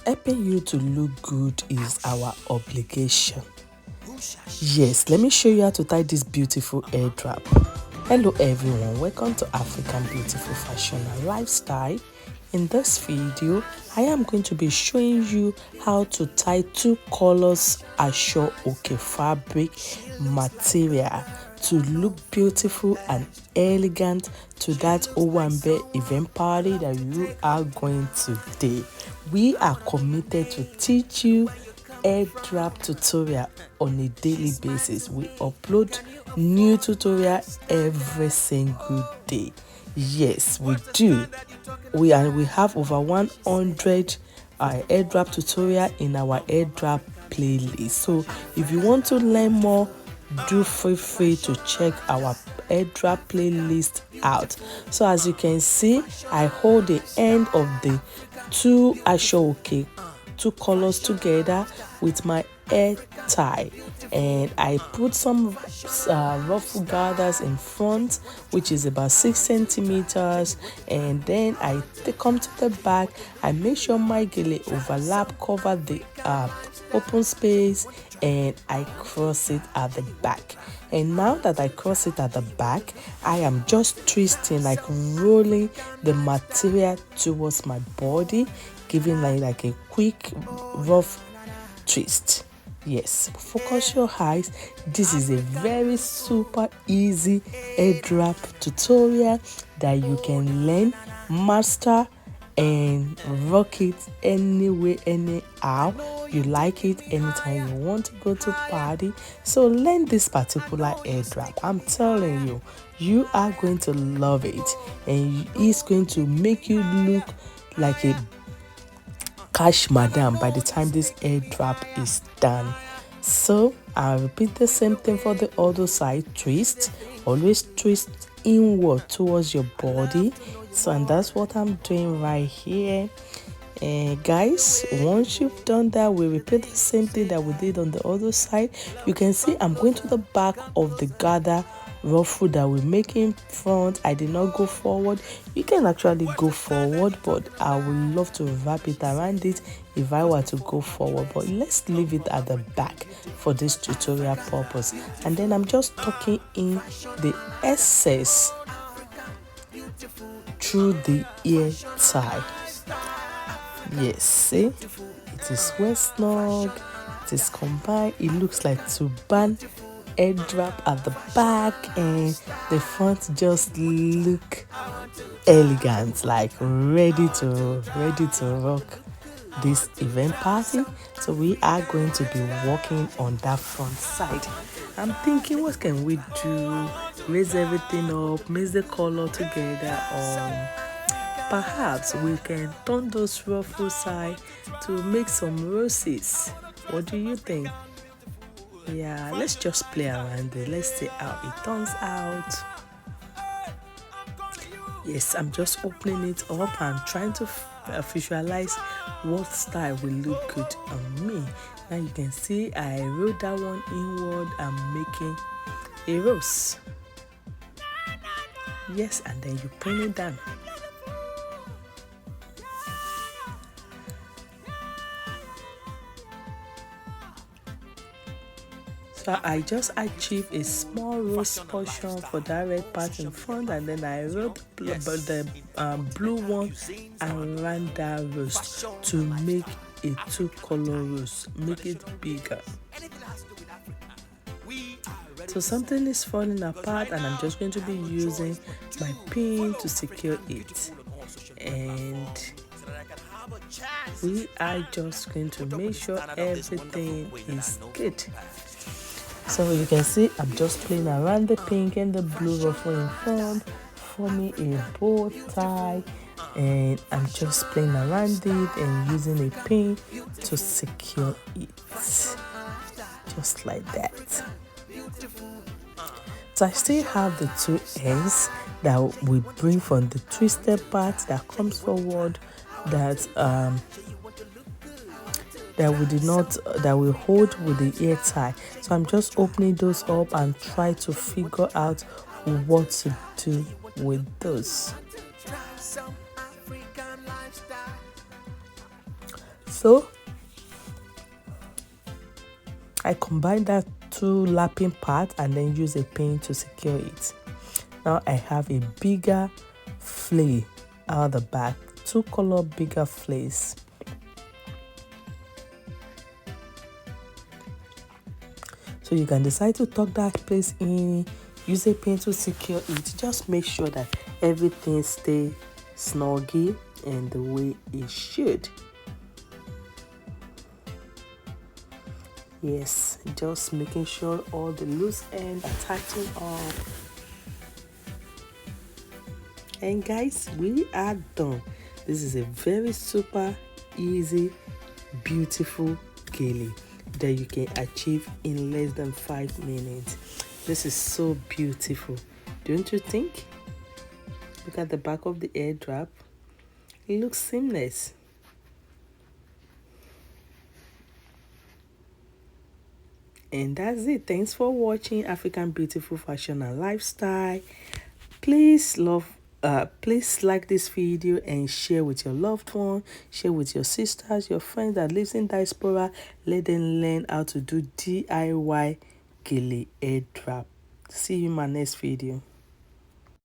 helping you to look good is our obligation. Yes, let me show you how to tie this beautiful head wrap. Hello everyone, welcome to African Beautiful Fashion and Lifestyle. In this video, I am going to be showing you how to tie two colors aso-oke fabric material to look beautiful and elegant to that Owambe event party that you are going today. We are committed to teach you head wrap tutorial on a daily basis. We upload new tutorial every single day. Yes, we do. We have over 100 head wrap tutorial in our head wrap playlist. So if you want to learn more, do feel free to check our head wrap playlist out. So as you can see, I hold the end of the two aso-oke, two colors together with my hair tie, and I put some ruffle gathers in front, which is about 6 centimeters, and then I come to the back. I make sure my gele overlap, cover the open space, and I cross it at the back. And now that I cross it at the back, I am just twisting, like rolling the material towards my body, giving like a quick rough twist. Yes, focus your eyes. This is a very super easy head wrap tutorial that you can learn, master, and rock it anyway, anyhow you like it, anytime you want to go to party. So learn this particular head wrap. I'm telling you, you are going to love it, and it's going to make you look like a cash madam by the time this head wrap is done. So I'll repeat the same thing for the other side. Twist, always twist inward towards your body. So, and that's what I'm doing right here. And guys, once you've done that, we repeat the same thing that we did on the other side. You can see I'm going to the back of the gather ruffle that we make in front. I did not go forward. You can actually go forward, but I would love to wrap it around it if I were to go forward, but let's leave it at the back for this tutorial purpose. And then I'm just tucking in the excess through the ear tie. Yes, see, it is well snug, it is combined, it looks like Turban head wrap at the back, and the front just look elegant, like ready to rock this event party. So we are going to be working on that front side. I'm thinking, what can we do? Raise everything up, mix the color together, or perhaps we can turn those ruffle side to make some roses. What do you think? Yeah, let's just play around it. Let's see how it turns out. Yes, I'm just opening it up and trying to visualize what style will look good on me. Now you can see I rolled that one inward. I'm making a rose. Yes, and then you pin it down. So I just achieved a small rose portion for that red part in front, and then I wrote the blue one around that rose to make a two-color rose, make it bigger. So something is falling apart, and I'm just going to be using my pin to secure it, and we are just going to make sure everything is good. So you can see I'm just playing around the pink and the blue ruffle in front, forming a bow tie, and I'm just playing around it and using a pin to secure it, just like that. So I still have the two ends that we bring from the twisted part that comes forward, that we hold with the ear tie. So I'm just opening those up and try to figure out what to do with those. So I combine that two lapping part and then use a pin to secure it. Now I have a bigger flay out the back, two color bigger flays. So you can decide to tuck that place in, use a pin to secure it. Just make sure that everything stays snuggy and the way it should. Yes, just making sure all the loose ends are tightened up. And guys, we are done. This is a very super easy, beautiful gele that you can achieve in less than 5 minutes. This is so beautiful, don't you think? Look at the back of the Headwrap. It looks seamless. And that's it. Thanks for watching African Beautiful Fashion and Lifestyle. Please like this video and share with your loved one, share with your sisters, your friends that lives in diaspora. Let them learn how to do DIY gele Headwrap. See you in my next video.